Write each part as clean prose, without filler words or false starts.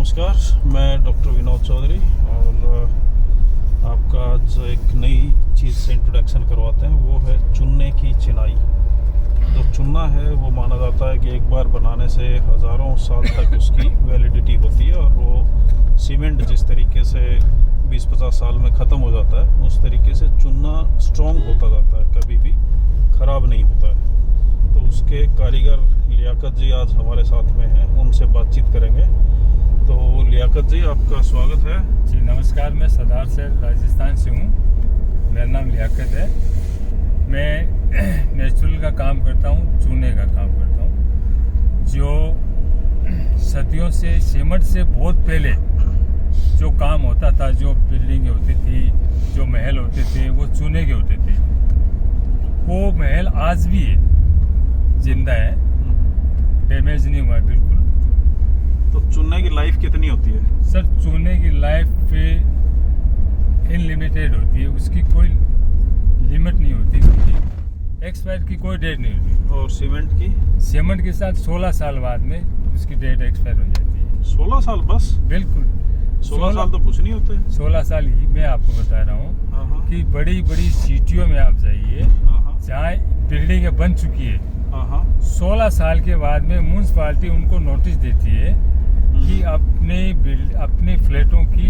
नमस्कार, मैं डॉक्टर विनोद चौधरी और आपका आज एक नई चीज़ से इंट्रोडक्शन करवाते हैं। वो है चुन्ने की चिनाई। जो चुन्ना है वो माना जाता है कि एक बार बनाने से हज़ारों साल तक उसकी वैलिडिटी होती है और वो सीमेंट जिस तरीके से 20-50 साल में ख़त्म हो जाता है, उस तरीके से चुन्ना स्ट्रॉन्ग होता जाता है, कभी भी ख़राब नहीं होता है। तो उसके कारीगर लियाकत जी आज हमारे साथ में हैं, उनसे बातचीत करेंगे। तो लियाकत जी, आपका स्वागत है। जी नमस्कार, मैं सदार से राजस्थान से हूँ। मेरा नाम लियाकत है। मैं नेचुरल का काम करता हूँ, चूने का काम करता हूँ। जो सदियों से सीमेंट से बहुत पहले जो काम होता था, जो बिल्डिंग होती थी, जो महल होते थे, वो चूने के होते थे। वो महल आज भी है, जिंदा है, डैमेज नहीं हुआ बिल्कुल। तो चूने की लाइफ कितनी होती है? सर, चूने की लाइफ अनलिमिटेड होती है, उसकी कोई लिमिट नहीं होती, क्योंकि एक्सपायर की कोई डेट नहीं होती। और सीमेंट की? सीमेंट के साथ 16 साल बाद में उसकी डेट एक्सपायर हो जाती है। 16 साल बस? बिल्कुल। 16 साल तो कुछ नहीं होते। 16 साल ही मैं आपको बता रहा हूँ कि बड़ी बड़ी सिटियों में आप जाइए, जहाँ बिल्डिंगें बन चुकी है, 16 साल के बाद में म्यूनसिपालिटी उनको नोटिस देती है कि अपने फ्लैटों की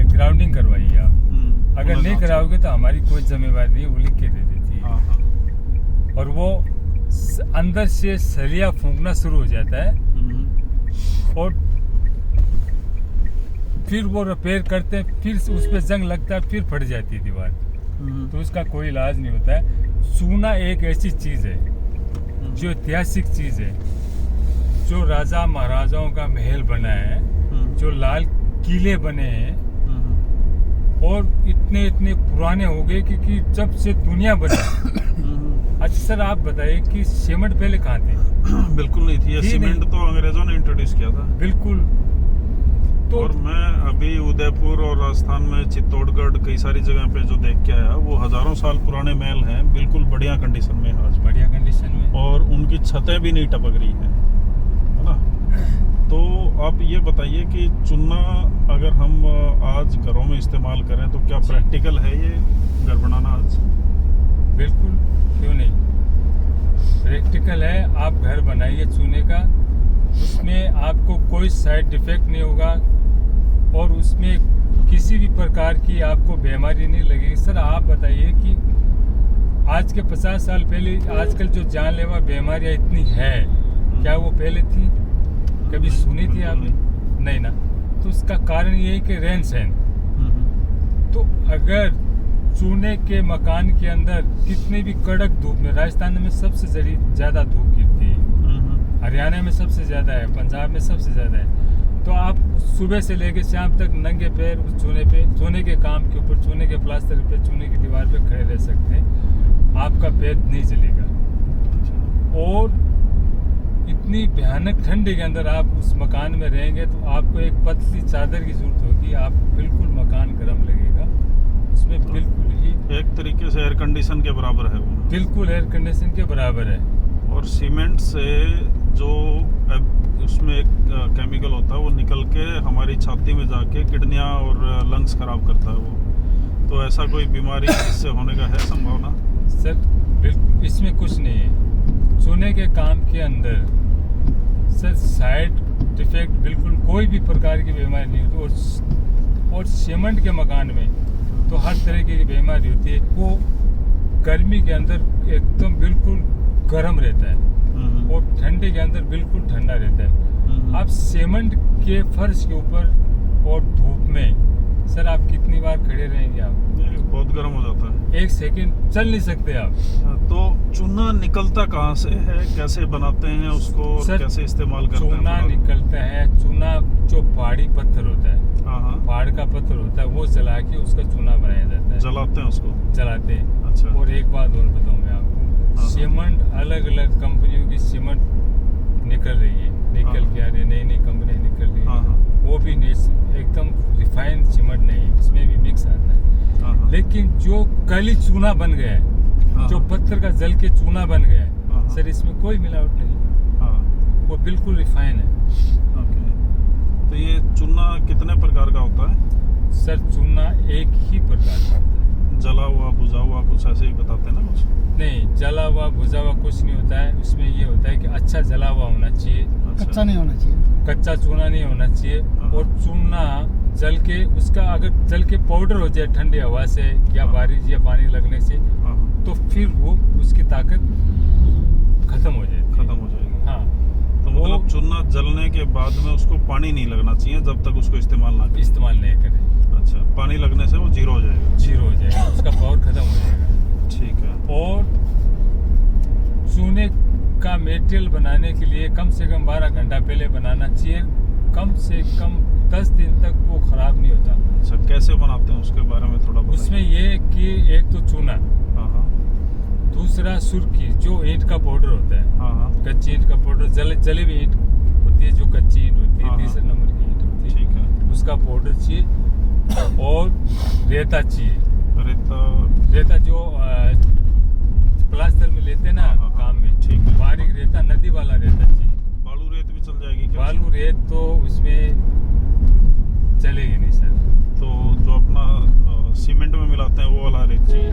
ग्राउंडिंग करवाइए आप। अगर नहीं कराओगे तो हमारी कोई जिम्मेवारी नहीं है, वो लिख के दे देती है। और वो अंदर से सरिया फूंकना शुरू हो जाता है और फिर वो रिपेयर करते हैं, फिर उस पर जंग लगता है, फिर फट जाती है दीवार। तो उसका कोई इलाज नहीं होता है। चूना एक ऐसी चीज़ है जो ऐतिहासिक चीज़ है, जो राजा महाराजाओं का महल बना है, जो लाल किले बने हैं, और इतने इतने पुराने हो गए कि जब से दुनिया बनी। अच्छा सर, आप बताइए कि सीमेंट पहले कहाँ थे? बिल्कुल नहीं थी। ये सीमेंट तो अंग्रेजों ने इंट्रोड्यूस किया था। बिल्कुल। तो और मैं अभी उदयपुर और राजस्थान में चित्तौड़गढ़ कई सारी जगह पे जो देख के आया, वो हजारों साल पुराने महल हैं, बिल्कुल बढ़िया कंडीशन में आज। बढ़िया कंडीशन में, और उनकी छतें भी नहीं टपक रही है ना। तो आप ये बताइए कि चूना अगर हम आज घरों में इस्तेमाल करें तो क्या प्रैक्टिकल है ये घर बनाना आज? बिल्कुल, क्यों नहीं, प्रैक्टिकल है। आप घर बनाइए चूने का, उसमें आपको कोई साइड इफेक्ट नहीं होगा और उसमें किसी भी प्रकार की आपको बीमारी नहीं लगेगी। सर आप बताइए कि आज के 50 साल पहले आजकल जो जानलेवा बीमारियां इतनी है, क्या वो पहले थी? कभी सुनी थी आपने? नहीं ना। तो उसका कारण ये है कि रहन सहन। तो अगर चूने के मकान के अंदर कितने भी कड़क धूप में, राजस्थान में सबसे ज़्यादा धूप गिरती है, हरियाणा में सबसे ज़्यादा है, पंजाब में सबसे ज़्यादा है, तो आप सुबह से लेकर शाम तक नंगे पैर उस चूने के काम के ऊपर, चूने के प्लास्टर पे, चूने की दीवार पे खड़े रह सकते हैं। आपका पैर नहीं जलेगा। और इतनी भयानक ठंडी के अंदर आप उस मकान में रहेंगे तो आपको एक पतली चादर की जरूरत होगी। आप बिल्कुल मकान गर्म लगेगा, उसमें तो बिल्कुल ही एक तरीके से एयर कंडीशन के बराबर है वो। बिल्कुल एयर कंडीशन के बराबर है। और सीमेंट से जो उसमें एक केमिकल होता है, वो निकल के हमारी छाती में जाके किडनियां और लंग्स खराब करता है वो। तो ऐसा कोई बीमारी इससे होने का है संभावना? सर बिल्कुल, इसमें कुछ नहीं है। चूने के काम के अंदर सर साइड इफेक्ट बिल्कुल कोई भी प्रकार की बीमारी नहीं होती। और सीमेंट के मकान में तो हर तरह की बीमारी होती है। वो गर्मी के अंदर एकदम बिल्कुल गर्म रहता है और ठंडी के अंदर बिल्कुल ठंडा रहता है। आप सीमेंट के फर्श के ऊपर और धूप में सर आप कितनी बार खड़े रहेंगे? आप बहुत गर्म हो जाता है, 1 सेकंड चल नहीं सकते आप। तो चूना निकलता कहाँ से है, कैसे बनाते हैं उसको, और कैसे इस्तेमाल करते हैं? चूना निकलता है, चूना जो पहाड़ी पत्थर होता है, पहाड़ का पत्थर होता है, वो जला के उसका चूना बनाया जाता है। जलाते हैं उसको? जलाते हैं। अच्छा। और एक बात और बताऊँ मैं आपको, सीमेंट अलग अलग कंपनियों की सीमेंट निकल रही है, निकल के आ रही है, नई नई कंपनी निकल रही है। वो भी एकदम रिफाइंड सीमेंट नहीं है, उसमें भी मिक्स आता है। लेकिन जो कली चूना बन गया है, जो पत्थर का जल के चूना बन गया है, सर इसमें कोई मिलावट नहीं, वो बिल्कुल रिफाइन है। तो ये चूना कितने प्रकार का होता है? सर चूना एक ही प्रकार का होता है। जला हुआ, भुजा हुआ, कुछ ऐसे ही बताते हैं ना कुछ? नहीं, जला हुआ भुजा हुआ कुछ नहीं होता है। उसमें ये होता है कि अच्छा जला हुआ होना चाहिए, अच्छा। कच्चा नहीं होना चाहिए। कच्चा चूना नहीं होना चाहिए। हाँ। और चूना जल के उसका अगर जल के पाउडर हो जाए ठंडी हवा से या हाँ। बारिश या पानी लगने से, हाँ, तो फिर वो उसकी ताकत खत्म हो जाती खत्म है। हो जाएगी। हाँ, तो मतलब चूना जलने के बाद में उसको पानी नहीं लगना चाहिए जब तक उसको इस्तेमाल ना करें। इस्तेमाल नहीं करें। अच्छा, पानी लगने से वो जीरो हो जाएगा। जीरो हो जाएगा, उसका पावर खत्म हो जाएगा। ठीक है। और चूने का मेटेरियल बनाने के लिए कम से कम 12 घंटा पहले बनाना चाहिए। कम से कम 10 दिन तक वो खराब नहीं होता। अच्छा, कैसे बनाते हैं उसके बारे में थोड़ा बताइए। उसमें ये कि एक तो चूना, हाँ हाँ दूसरा सुर्खी जो ईंट का पाउडर होता है, हाँ हाँ, कच्ची ईंट का पाउडर, जले हुई ईंट होती है जो कच्ची ईंट होती हाँ, है, तीसरे नंबर की ईंट होती है, ठीक है। उसका पाउडर चाहिए। और रेता चाहिए। रेता, रेता जो प्लास्टर में लेते हैं ना, हाँ, हाँ, काम में, ठीक है। बारीक रेता, नदी वाला रेता चाहिए। बालू रेत भी चल जाएगी क्या? बालू रेत तो उसमें चलेगी नहीं सर। तो जो अपना सीमेंट में मिलाते हैं वो वाला रेत चाहिए।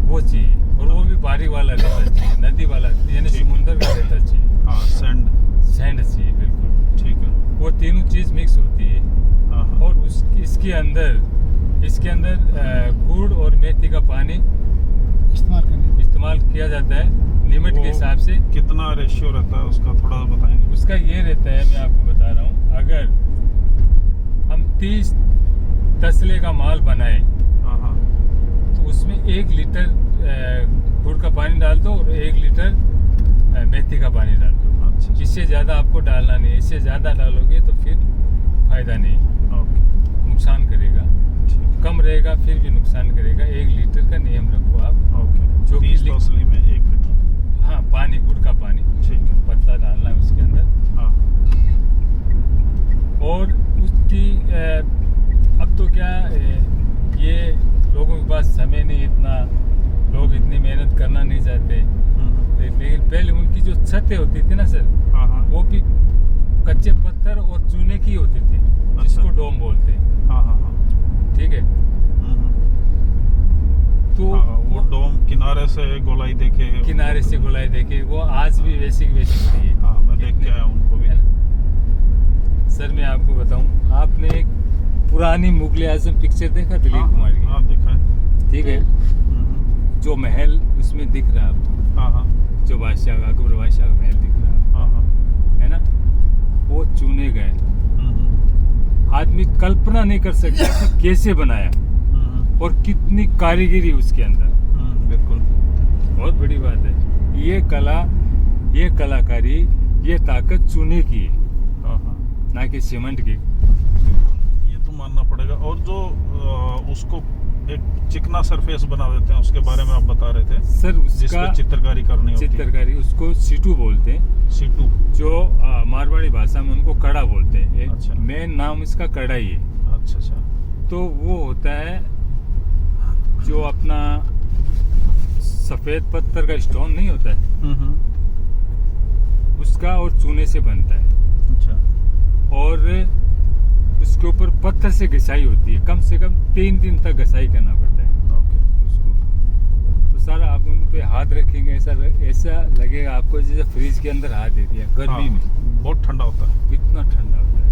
वो चाहिए, और वो भी बारीक वाला रेता चाहिए, नदी वाला, यानी ठीक है। समुंदर का रेता चाहिए। हाँ, सैंड। सैंड चाहिए, बिल्कुल। ठीक है। वो तीनों चीज मिक्स होती है। हाँ हाँ, और इसके अंदर गुड़ और मेथी का पानी इस्तेमाल किया जाता है लिमिट वो के हिसाब से। कितना रेशियो रहता है उसका थोड़ा बताएंगे? उसका ये रहता है, मैं आपको बता रहा हूँ, अगर हम 30 तसले का माल बनाए हाँ हाँ, तो उसमें 1 लीटर गुड़ का पानी डाल दो और 1 लीटर मेथी का पानी डाल दो। अच्छा। इससे ज़्यादा आपको डालना नहीं है। इससे ज़्यादा डालोगे तो फिर फायदा नहीं, ओके, नुकसान करेगा। ठीक है। कम रहेगा फिर भी नुकसान करेगा। 1 लीटर का नियम रखो आप। ओके, जो कि 30 तसली में 1 लीटर। हाँ, पानी, गुड़ का पानी ठीक है। पतला डालना है उसके अंदर। हाँ और उसकी अब तो क्या ये लोगों के पास समय नहीं, इतना लोग इतनी मेहनत करना नहीं चाहते। लेकिन पहले उनकी जो छतें होती थी ना सर, हाँ हाँ, वो भी कच्चे पत्थर और चूने की होती थी, जिसको डोम बोलते हैं। हाँ हाँ हाँ, ठीक है। तो हाँ, वो डोम किनारे से गोलाई देखे, किनारे से गोलाई देखे, वो आज भी वैसी की वैसी पड़ी है। हाँ, मैं देख के आया उनको भी। है ना? सर मैं आपको बताऊं, आपने एक पुरानी मुगल आजम पिक्चर देखा दिलीप कुमार की? हाँ, देखा है। ठीक है। जो महल उसमें दिख रहा है आपको, हाँ हाँ जो बादशाह का, अकबर बादशाह का महल दिख रहा है, हाँ हाँ, है ना? वो चुने गए। आदमी कल्पना नहीं कर सकता कि कैसे बनाया और कितनी कारीगरी उसके अंदर। बिल्कुल, बहुत बड़ी बात है। ये कला, ये कलाकारी, ये ताकत चूने की है, हाँ हाँ, ना कि सीमेंट की। ये तो मानना पड़ेगा। और जो उसको एक चिकना सरफेस बना देते हैं, उसके बारे में आप बता रहे थे सर जिस उसका पे चित्रकारी करनी होती है। चित्रकारी, उसको सीटू बोलते हैं। सीटू, जो मारवाड़ी भाषा में उनको कड़ा बोलते हैं। अच्छा। मेन नाम इसका कड़ा ही है। अच्छा अच्छा, तो वो होता है जो अपना सफेद पत्थर का स्टोन नहीं होता है, उसका और चूने से बनता है। अच्छा, और उसके ऊपर पत्थर से घिसाई होती है। कम से कम 3 दिन तक घिसाई करना पड़ता है ओके, उसको। तो सारा आप उन पे हाथ रखेंगे, ऐसा लगेगा आपको जैसे फ्रिज के अंदर हाथ दे दिया गर्मी में। बहुत ठंडा होता है। इतना ठंडा होता है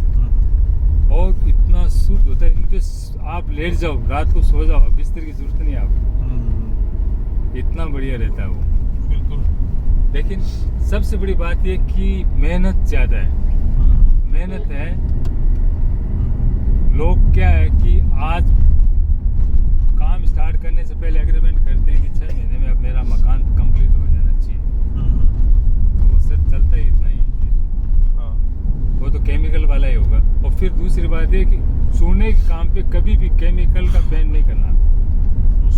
और इतना शुद्ध होता है। इन पे आप लेट जाओ, रात को सो जाओ, बिस्तर की जरूरत नहीं आपको। इतना बढ़िया रहता है वो। बिल्कुल। लेकिन सबसे बड़ी बात ये कि मेहनत ज़्यादा है। मेहनत है। लोग क्या है कि आज काम स्टार्ट करने से पहले एग्रीमेंट करते हैं कि 6 महीने में अब मेरा मकान कंप्लीट हो जाना चाहिए। तो वो सर चलता ही इतना ही है। हाँ, वो तो केमिकल वाला ही होगा। और फिर दूसरी बात है कि सोने के काम पे कभी भी केमिकल का पेंट नहीं करना,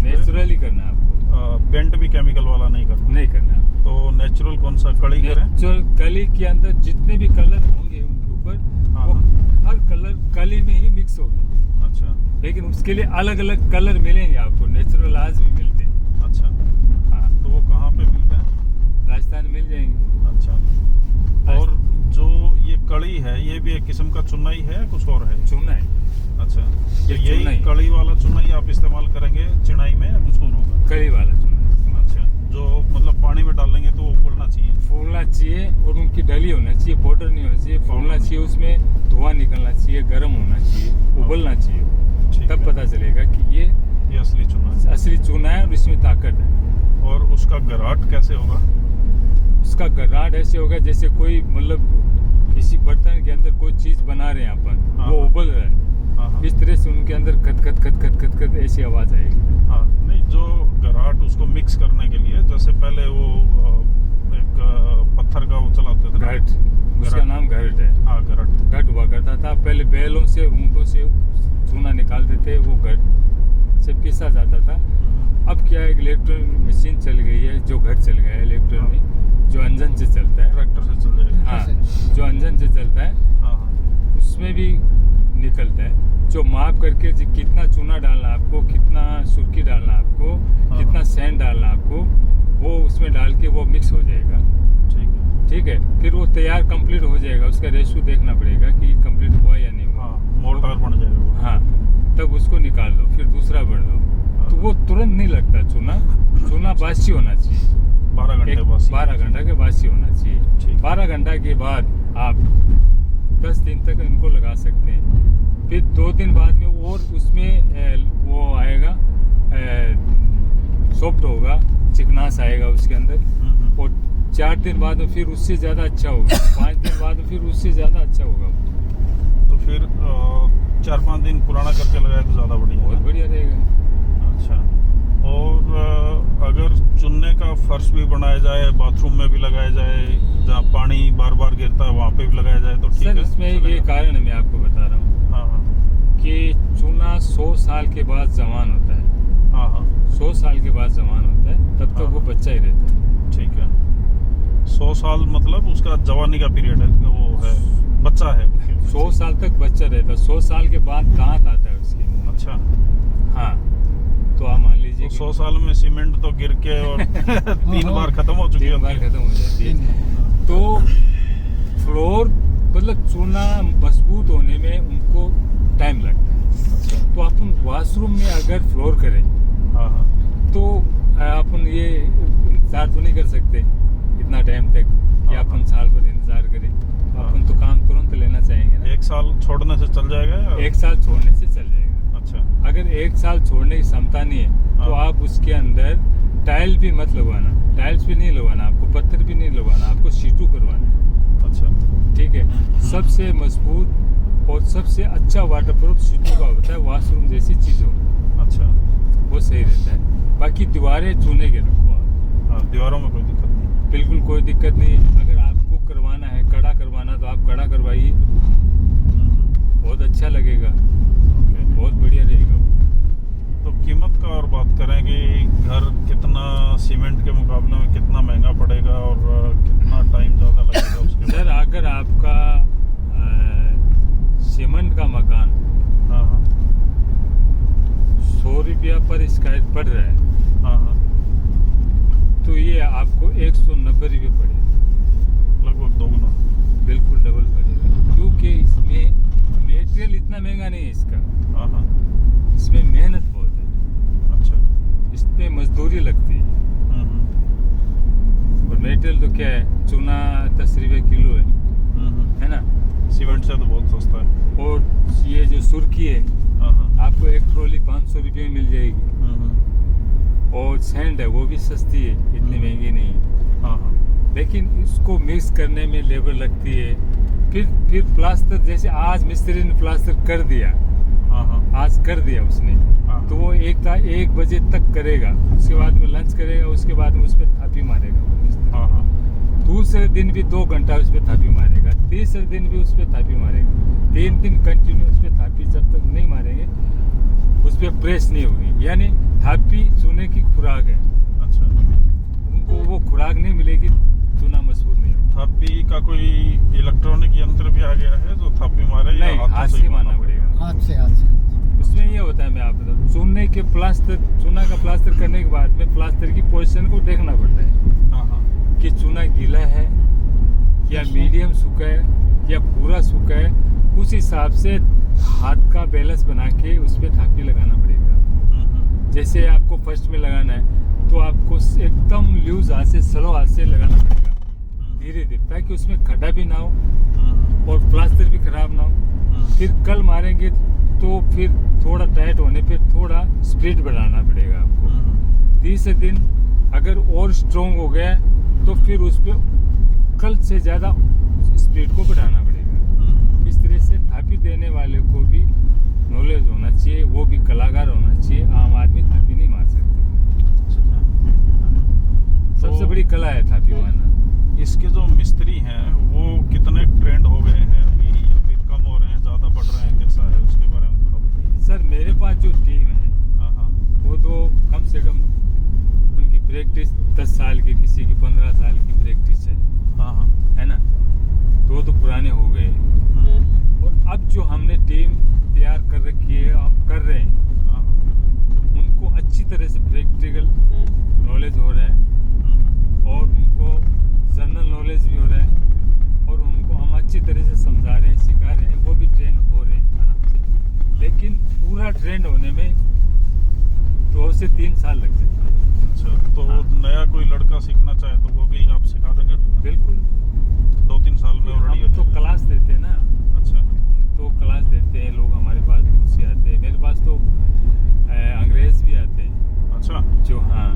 नेचुरली करना आपको। पेंट भी केमिकल वाला नहीं करना। तो नेचुरल कौन सा कड़ी करें? नेचुरल कली के अंदर जितने भी कलर होंगे उनके ऊपर, हाँ, वो हर कलर कली में ही मिक्स होंगे। अच्छा लेकिन उसके लिए अलग अलग कलर मिलेंगे आपको। नेचुरल आज भी मिलते हैं। अच्छा, हाँ, तो वो कहाँ पे मिलता है? राजस्थान में मिल जाएंगे। अच्छा, और जो ये कड़ी है ये भी एक किस्म का चुनाई है या कुछ और है? चूना है, अच्छा, तो ये यही चुनाई। कड़ी वाला चुनाई आप इस्तेमाल करेंगे चिनाई में या कुछ और होगा? कड़ी वाला चूना है। अच्छा, जो मतलब पानी में डालेंगे तो वो फूलना चाहिए? फूलना चाहिए और उनकी डली होना चाहिए, पाउडर नहीं होना चाहिए, फूलना चाहिए, उसमें धुआं निकलना चाहिए, गर्म होना चाहिए, उबलना चाहिए, ठीक तब है। पता चलेगा कि ये असली चुना है। असली चूना है और इसमें ताकत है। और उसका गराट कैसे होगा? उसका गराट ऐसे होगा जैसे कोई मतलब किसी बर्तन के अंदर कोई चीज बना रहे हैं अपन, हाँ। वो उबल रहा है, हाँ हाँ इस तरह से उनके अंदर खत खत खत खत खत खत ऐसी आवाज आएगी। हाँ, नहीं जो गराट उसको मिक्स करने के लिए, जैसे पहले वो एक पत्थर का वो चलाते थे ना? घट, उसका घरट। नाम घरट है। हाँ, गराट। घट हुआ करता था पहले, बैलों से ऊँटों से चूना निकालते थे, वो घट से पीसा जाता था। अब क्या है, इलेक्ट्रॉनिक मशीन चल गई है, जो घट चल गया है इलेक्ट्रॉनिक, जो इंजन से चलता है। ट्रैक्टर से चल जाएगा? हाँ, जो इंजन से चलता है हाँ हाँ, उसमें भी निकलता है, जो माप करके कितना चूना डालना है आपको, कितना सुर्खी डालना है आपको, कितना सैंड डालना है आपको, वो उसमें डाल के वो मिक्स हो जाएगा। ठीक है। ठीक है, फिर वो तैयार कंप्लीट हो जाएगा, उसका रेशो देखना पड़ेगा कि कंप्लीट हुआ या नहीं हुआ। हाँ, मोटर बन जाएगा वो। हाँ, तब उसको निकाल दो, फिर दूसरा भर दो, तो वो तुरंत नहीं लगता चूना। चूना बासी होना चाहिए, 12 घंटे बाद? 12 घंटा के बासी होना चाहिए। ठीक। 12 घंटा के बाद आप 10 दिन तक इनको लगा सकते हैं। फिर 2 दिन बाद में और उसमें वो आएगा, सॉफ्ट होगा, चिकनास आएगा उसके अंदर। और 4 दिन बाद में फिर उससे ज़्यादा अच्छा होगा, 5 दिन बाद में फिर उससे ज़्यादा अच्छा होगा। तो फिर 4-5 दिन पुराना करके लगाए तो ज़्यादा बढ़िया बहुत है। बढ़िया रहेगा। अच्छा, और अगर चुनने का फर्श भी बनाया जाए, बाथरूम में भी लगाया जाए, जहाँ पानी बार बार गिरता है वहाँ पे भी लगाया जाए तो ठीक सर है? इसमें ये चलेगा? कारण है, मैं आपको बता रहा हूँ हाँ हाँ कि चूना 100 साल के बाद जवान होता है। हाँ हाँ, 100 साल के बाद जवान होता है, तब तक हाँ। वो बच्चा ही रहता है। ठीक है। 100 साल मतलब उसका जवानी का पीरियड है, वो है, बच्चा है। 100 साल तक बच्चा रहता है, 100 साल के बाद दांत आता है उसके मुंह में। अच्छा, हाँ, तो आप मान लीजिए तो 100 साल में सीमेंट तो गिर के और 3 बार खत्म हो चुकी 3 बार है। खत्म हो जाती है। तो फ्लोर मतलब चूना मजबूत होने में उनको टाइम लगता है। तो अपन वॉशरूम में अगर फ्लोर करें हाँ हाँ, तो अपन ये इंतज़ार तो नहीं कर सकते इतना टाइम तक कि हाँ, अपन हाँ। साल भर इंतज़ार करें। अपन तो काम तुरंत लेना चाहेंगे ना। 1 साल छोड़ने से चल जाएगा या? 1 साल छोड़ने से चल जाएगा। अच्छा, अगर 1 साल छोड़ने की क्षमता नहीं है तो हाँ। आप उसके अंदर टाइल भी मत लगवाना, टाइल्स भी नहीं लगवाना, आपको पत्थर भी नहीं लगवाना, आपको सीटू करवाना है। अच्छा, ठीक है, सबसे मजबूत और सबसे अच्छा वाटरप्रूफ सीटू का होता है, वॉशरूम जैसी चीज़ हो, अच्छा। वो सही रहता है। बाकी दीवारें चूने के रखो आप, हाँ, दीवारों में कोई दिक्कत नहीं। बिल्कुल कोई दिक्कत नहीं। अगर आपको करवाना है, कड़ा करवाना, तो आप कड़ा करवाइए, बहुत अच्छा लगेगा, ओके। बहुत बढ़िया रहेगा वो। तो कीमत का और बात करें कि घर कितना सीमेंट के मुकाबले में कितना महंगा पड़ेगा और कितना टाइम ज़्यादा लगेगा उसके सर अगर आपका सीमेंट का मकान हाँ हाँ 100 रुपया पर स्क्वायर पड़ रहा है, हाँ हाँ, तो ये आपको 190 रुपये पड़ेगा, लगभग 2 गुना। बिल्कुल डबल पड़ेगा। क्योंकि इसमें मटेरियल इतना महंगा नहीं है इसका, हाँ हाँ, इसमें मेहनत बहुत है, अच्छा। इस पे मजदूरी लगती है। और मटेरियल तो क्या है, चूना 10 रुपये किलो है ना, सीमेंट से तो बहुत सस्ता है। और ये जो सुर्खी है हाँ हाँ, आपको एक ट्रॉली 500 रुपये में मिल जाएगी। और सैंड है वो भी सस्ती है, इतनी महंगी नहीं है। हाँ हाँ, लेकिन इसको मिक्स करने में लेबर लगती है। फिर प्लास्टर, जैसे आज मिस्त्री ने प्लास्टर कर दिया, हाँ हाँ, आज कर दिया उसने, हाँ। तो वो 1 बजे तक करेगा, उसके बाद में लंच करेगा, उसके बाद में उस पर थापी मारेगा वो मिस्त्री। हाँ हाँ, दूसरे दिन भी 2 घंटा उस पर थापी मारेगा, तीसरे दिन भी उस पर थापी मारेगा, 3 दिन कंटिन्यू उस पर थापी, जब तक नहीं मारेंगे उस पर प्रेस नहीं होगी। यानी थापी चूने की खुराक है, अच्छा। उनको वो खुराक नहीं मिलेगी, चूना मजबूत नहीं होगा। थापी का कोई इलेक्ट्रॉनिक यंत्र भी आ गया है जो थापी मारे या नहीं, हाथों हाथ से से ही मारना पड़ेगा। हाथ से उसमें ये होता है, मैं आप बताऊँ, चूने के प्लास्टर, चूना का प्लास्टर करने के बाद में प्लास्टर की पोजीशन को देखना पड़ता है हाँ हाँ कि चूना गीला है या मीडियम सूखा है या पूरा सूखा है। उस हिसाब से हाथ का बैलेंस बना के उस पर थापी लगाना पड़ेगा। जैसे आपको फर्स्ट में लगाना है तो आपको एकदम लूज हाथ से, स्लो हाथ से लगाना पड़ेगा, धीरे धीरे, ताकि उसमें खड्डा भी ना हो और प्लास्टर भी खराब ना हो। फिर कल मारेंगे तो फिर थोड़ा टाइट होने पे थोड़ा स्पीड बढ़ाना पड़ेगा आपको। तीसरे दिन अगर और स्ट्रोंग हो गया तो फिर उस पर कल से ज़्यादा स्पीड को बढ़ाना पड़ेगा। इस तरह से थापी देने वाले को भी नॉलेज होना चाहिए, वो भी कलाकार होना चाहिए। आम आदमी थापी नहीं मार सकते। सबसे बड़ी कला है थापी मारना। इसके जो मिस्त्री हैं वो कितने ट्रेंड हो गए हैं अभी, या फिर कम हो रहे हैं, ज़्यादा बढ़ रहे हैं, कैसा है उसके बारे में थोड़ा बताइए। सर मेरे पास जो टीम है वो तो कम से कम उनकी प्रैक्टिस 10 साल की, किसी की 15 साल की प्रैक्टिस है। हाँ हाँ है ना, तो वो तो पुराने हो गए। और अब जो हमने टीम तैयार कर रखी है, हम कर रहे हैं, उनको अच्छी तरह से प्रैक्टिकल नॉलेज हो रहा है और उनको जनरल नॉलेज भी हो रहा है और उनको हम अच्छी तरह से समझा रहे हैं, सिखा रहे हैं, वो भी ट्रेन हो रहे हैं आराम से। लेकिन पूरा ट्रेंड होने में 2 से 3 साल लग सकते हैं। अच्छा, तो हाँ। नया कोई लड़का सीखना चाहे तो वो भी आप सिखा देंगे? बिल्कुल, 2-3 साल में ऑलरेडी हम तो क्लास देते हैं ना। अच्छा, तो क्लास देते हैं लोग, हमारे पास दूर से आते हैं। मेरे पास तो अंग्रेज भी आते हैं। अच्छा, जो हाँ,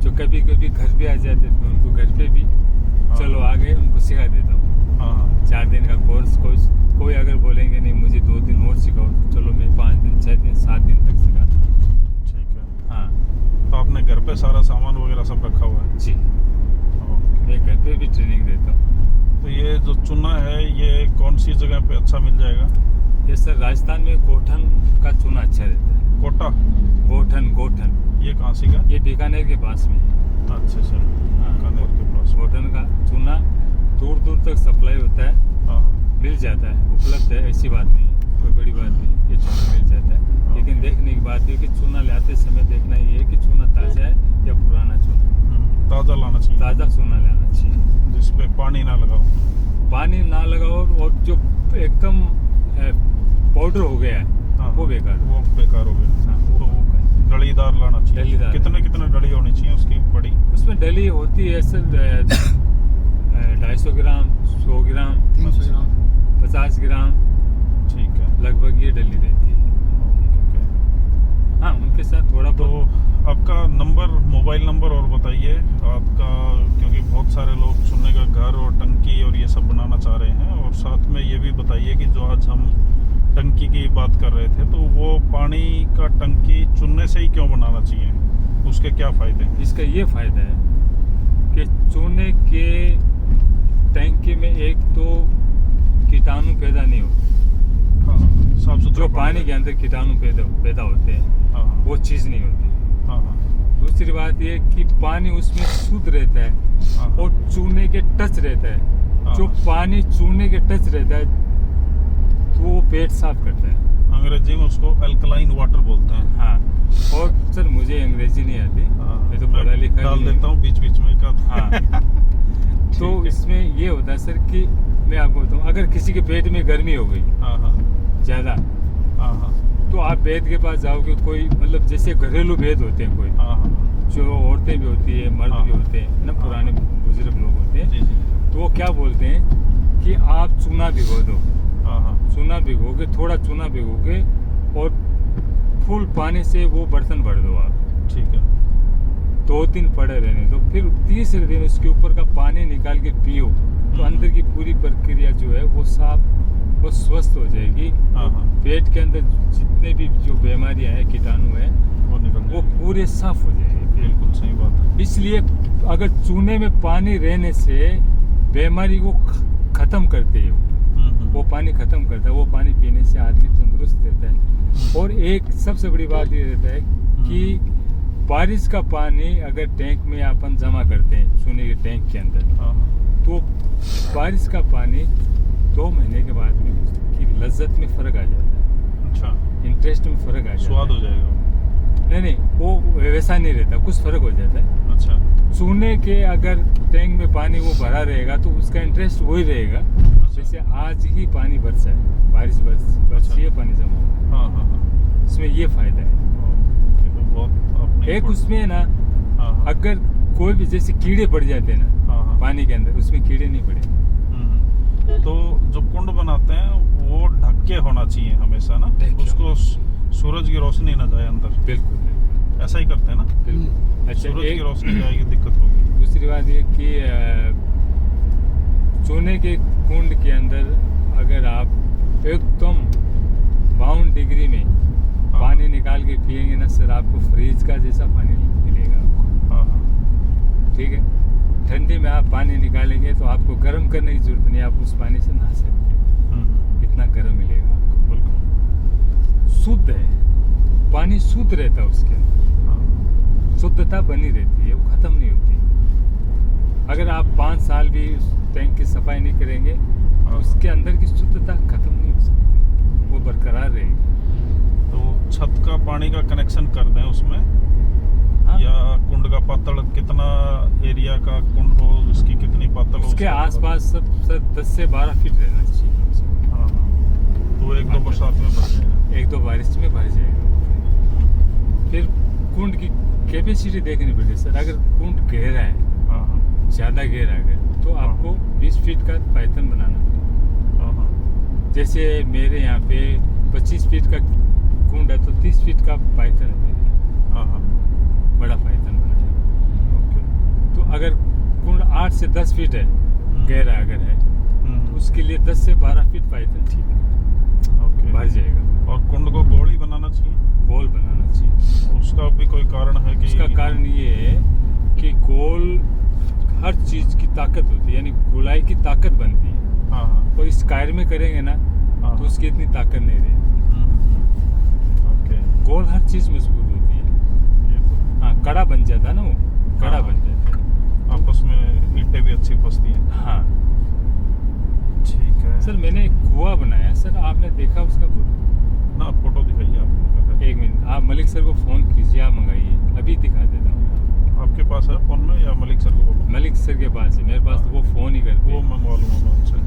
जो कभी कभी घर पे आ जाते थे, उनको घर पे भी चलो आगे उनको सिखा देता हूँ। हाँ 4 दिन का कोर्स, कोई अगर बोलेंगे नहीं मुझे 2 दिन और सिखाओ, तो चलो मैं 5 दिन, 6 दिन, 7 दिन तक सिखाता हूँ। ठीक है। हाँ तो आपने घर पे सारा सामान वगैरह सब रखा हुआ है? जी, ओके। मैं घर पे भी ट्रेनिंग देता हूँ। तो ये जो चूना है ये कौन सी जगह पे अच्छा मिल जाएगा? ये सर राजस्थान में गोठन का चूना अच्छा रहता है। कोटा? गोठन ये कहाँ से का? ये बीकानेर के पास में है। अच्छा अच्छा, हाँ। बीकानेर के पास। गोठन का चूना दूर दूर तक सप्लाई होता है, हाँ मिल जाता है, उपलब्ध है, ऐसी बात नहीं है, कोई बड़ी बात नहीं, ये चूना मिल जाता है। लेकिन देखने की बात ये कि चूना लाते समय देखना ये है कि चूना ताज़ा है या पुराना चूना। ताज़ा लाना चाहिए, ताज़ा चूना लाना चाहिए, जिसपे पानी ना लगाओ। पानी ना लगाओ, और जो एकदम पाउडर हो गया है हाँ, वो बेकार हो। वो बेकार हो गया। हाँ, वो डलीदार लाना चाहिए। डलीदार। कितने डली होनी चाहिए उसकी बड़ी? उसमें डली होती है सर 250 ग्राम, 100 ग्राम, 300 ग्राम। 50 ग्राम, ठीक है। लगभग ये डली रहती है। ओके। हाँ, उनके साथ थोड़ा तो बहुत। आपका नंबर, मोबाइल नंबर और बताइए आपका, क्योंकि बहुत सारे लोग सुनने का घर और टंकी और ये सब बनाना चाह रहे हैं। और साथ में ये भी बताइए कि जो आज हम टंकी की बात कर रहे थे, तो वो पानी का टंकी चुनने से ही क्यों बनाना चाहिए, उसके क्या फ़ायदे हैं? इसका ये फायदा है कि चूने के टैंकी में एक तो कीटाणु पैदा नहीं होते। हाँ, साफ सुथरा जो पानी के अंदर कीटाणु पैदा होते हैं, हाँ वो चीज़ नहीं होती। हाँ हाँ दूसरी बात ये कि पानी उसमें शुद्ध रहता है हाँ, और चूने के टच रहता है। हाँ। जो पानी चूने के टच रहता है तो वो पेट साफ करता है। अंग्रेजी में उसको अल्कलाइन वाटर बोलते हैं। हाँ, और सर मुझे अंग्रेजी नहीं आती, हाँ, मैं तो पढ़ा लिखा डाल भी नहीं। देता हूँ बीच बीच में का। हाँ तो ठीक है। इसमें ये होता है सर कि मैं आपको बताऊँ, अगर किसी के पेट में गर्मी हो गई हाँ हाँ ज़्यादा, हाँ हाँ तो आप वैद्य के पास जाओगे, कोई मतलब जैसे घरेलू वैद्य होते हैं, कोई हाँ हाँ, जो औरतें भी होती है, मर्द हाँ। भी होते हैं ना, हाँ। पुराने बुजुर्ग लोग होते हैं, जी जी, तो वो क्या बोलते हैं कि आप चूना भिगो दो। हाँ हाँ, चूना भिगोगे, थोड़ा चूना भिगोगे और फुल पानी से वो बर्तन भर दो आप। ठीक है। 2 दिन पड़े रहने दो, फिर तीसरे दिन उसके ऊपर का पानी निकाल के पियो, तो अंदर की पूरी प्रक्रिया जो है वो साफ, वो स्वस्थ हो जाएगी। हाँ हाँ, पेट के अंदर जितने भी जो बीमारियां हैं, कीटाणु हैं, वो निकल वो जाएगी। पूरे साफ हो जाएंगे। बिल्कुल सही बात है। इसलिए अगर चूने में पानी रहने से बीमारी को खत्म करते हैं, वो पानी खत्म करता है, वो पानी पीने से आदमी तंदुरुस्त रहता है। और एक सबसे बड़ी बात ये रहता है कि बारिश का पानी अगर टैंक में अपन जमा करते हैं, चूने के टैंक के अंदर, हाँ हाँ, तो बारिश का पानी 2 महीने के बाद में उसकी लज्जत में फ़र्क आ जाता है, अच्छा, इंटरेस्ट में फ़र्क आ जाता है, स्वाद हो जाएगा। नहीं वो वैसा नहीं रहता, कुछ फर्क हो जाता है। अच्छा चूने के अगर टैंक में पानी वो भरा रहेगा तो उसका इंटरेस्ट वही रहेगा। जैसे आज ही पानी बरसा है, बारिश बरसी है, पानी जमा हुआ। हाँ हाँ हाँ। इसमें ये फायदा है। ये तो बहुत आपने एक उसमें ना हाँ हाँ अगर कोई भी जैसे कीड़े पड़ जाते हैं ना हाँ हाँ। पानी के अंदर, उसमें कीड़े नहीं पड़े। तो जो कुंड बनाते हैं वो ढक के होना चाहिए हमेशा ना, ढक के उसको सूरज की रोशनी ना जाए अंदर। बिल्कुल ऐसा ही करते हैं ना, बिल्कुल। अच्छा, सूरज की एक रोशनी जाएगी दिक्कत होगी। दूसरी बात ये कि चूने के कुंड के अंदर अगर आप एकदम 52 डिग्री में पानी निकाल के पिएंगे ना सर, आपको फ्रिज का जैसा पानी मिलेगा आपको। हाँ हाँ ठीक है, ठंडी में आप पानी निकालेंगे तो आपको गर्म करने की जरूरत नहीं, आप उस पानी से नहा सकते हैं, इतना गर्म मिलेगा आपको। बिल्कुल शुद्ध है पानी, शुद्ध रहता है उसके अंदर, हाँ शुद्धता बनी रहती है, वो खत्म नहीं होती। अगर आप 5 साल भी उस टैंक की सफाई नहीं करेंगे तो उसके अंदर की शुद्धता खत्म नहीं हो सकती, वो बरकरार रहेगी। तो छत का पानी का कनेक्शन कर दें उसमें, हाँ? या कुंड का पातल कितना एरिया का कुंड हो, उसकी कितनी पातल हो, उसके उसका आसपास सब सर 10 से 12 फीट रहना चाहिए। हाँ हाँ। तो एक दो बरसात में भर जाएगा। एक दो बारिश में भर जाएगा। फिर कुंड की कैपेसिटी देखनी पड़ेगी सर। अगर कुंड गहरा है, हाँ हाँ ज़्यादा गहरा है तो आपको 20 फीट का पायथन बनाना पड़ेगा। हाँ हाँ। जैसे मेरे यहाँ पे 25 फीट का कुंड है तो 30 फीट का पायथन है मेरे यहाँ। हाँ हाँ बड़ा पायथन बनाया। ओके। तो अगर कुंड 8 से 10 फीट है गहरा अगर है तो उसके लिए 10 से 12 फीट पायथन ठीक है, ओके भर जाएगा। और कुंड को गोल ही बनाना चाहिए, गोल बनाना चाहिए। उसका भी कोई कारण है कि? उसका कारण ये है कि गोल हर चीज की ताकत होती है, यानी गोलाई की ताकत बनती है। हाँ हाँ और इस कार्य में करेंगे ना हाँ तो उसकी इतनी ताकत नहीं रहेगी। ओके। गोल हर चीज मजबूत होती है। ये तो हाँ, कड़ा बन जाता है ना, वो कड़ा हाँ। बन जाता है। आपस में ईंटें भी अच्छी फंसती हैं। हाँ ठीक है सर, मैंने एक कुआं बनाया सर, आपने देखा उसका फोटो? ना, फोटो दिखाइए आपने। एक मिनट, आप मलिक सर को फोन कीजिए, आप मंगाइए, अभी दिखा देता हूँ। आपके पास है फोन में, या मलिक सर को बोलो? मलिक सर के पास है, मेरे पास तो वो फोन ही करते वो हैं। मंगवा लूँगा मैं उनसे।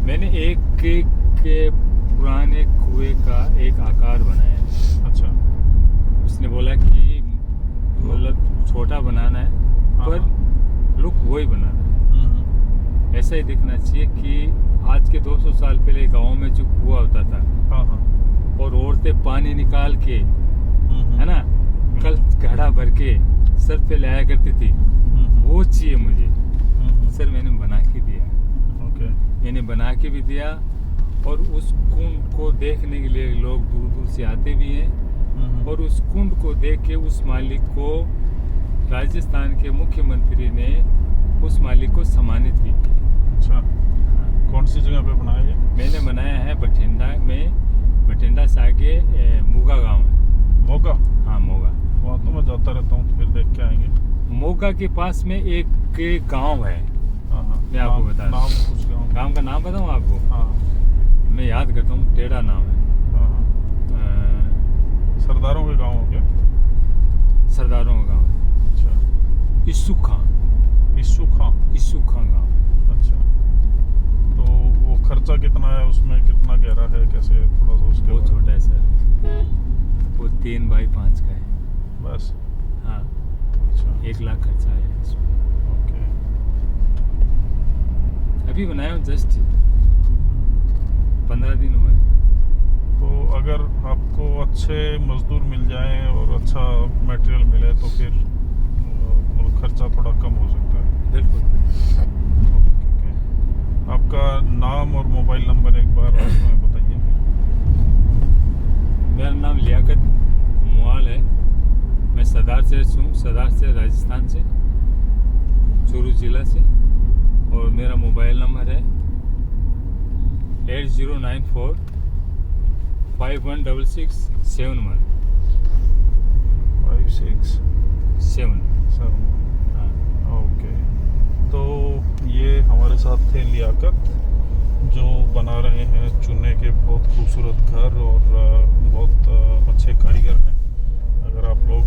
मैंने एक के पुराने कुएं का एक आकार बनाया है। अच्छा उसने बोला कि मतलब छोटा बनाना है पर लुक वही बनाना है, ऐसा ही दिखना चाहिए कि आज के 200 साल पहले गांव में जो कुआं होता था हाँ हाँ और औरतें पानी निकाल के, है ना, कल घड़ा भर के सर पे लाया करती थी, वो चाहिए मुझे। सर मैंने बना के दिया। ओके। मैंने बना के भी दिया और उस कुंड को देखने के लिए लोग दूर दूर से आते भी हैं। और उस कुंड को देख के उस मालिक को, राजस्थान के मुख्यमंत्री ने उस मालिक को सम्मानित भी किया। अच्छा, कौन सी जगह पे बनाया ये? मैंने बनाया है बठिंडा में, बठिंडा से आगे मोगा गांव है। मोगा? हाँ मोगा। वहाँ तो मैं जाता रहता हूँ, तो फिर देख के आएंगे। मोगा के पास में एक गांव है। हाँ हाँ। मैं आपको बता दूं। नाम कुछ गाँव? गांव का नाम बताऊँ आपको? हाँ मैं याद करता हूँ, टेढ़ा नाम है। हाँ हाँ। सरदारों के गाँव हो क्या? सरदारों का गांव है। अच्छा। इस्सू खां गांव। अच्छा, तो वो खर्चा कितना है उसमें, कितना गहरा है, कैसे, थोड़ा सा उसके बहुत बारे में? छोटा है सर, वो 3 बाई 5 का है बस? हाँ। अच्छा 1 लाख खर्चा है इसमें। ओके। अभी बनाया हूँ, जस्ट 15 दिन हुए। तो अगर आपको अच्छे मजदूर मिल जाएं और अच्छा मटेरियल मिले तो फिर मतलब खर्चा थोड़ा कम हो सकता है। बिल्कुल। ओके। आपका नाम और मोबाइल नंबर एक बार हमें बताइए। मेरा नाम लियाकत मुआल है, मैं सरदार से हूँ, सरदार से, राजस्थान से, चूरू जिला से। और मेरा मोबाइल नंबर है 8094 516671 5671। 7। ओके। तो ये हमारे साथ थे लियाकत, जो बना रहे हैं चूने के बहुत खूबसूरत घर और बहुत अच्छे कारीगर हैं। अगर आप लोग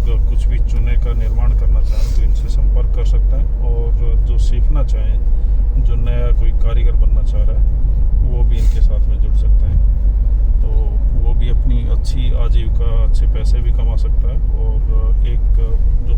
सीखना चाहें, जो नया कोई कारीगर बनना चाह रहा है, वो भी इनके साथ में जुड़ सकते हैं। तो वो भी अपनी अच्छी आजीविका, अच्छे पैसे भी कमा सकता है और एक जो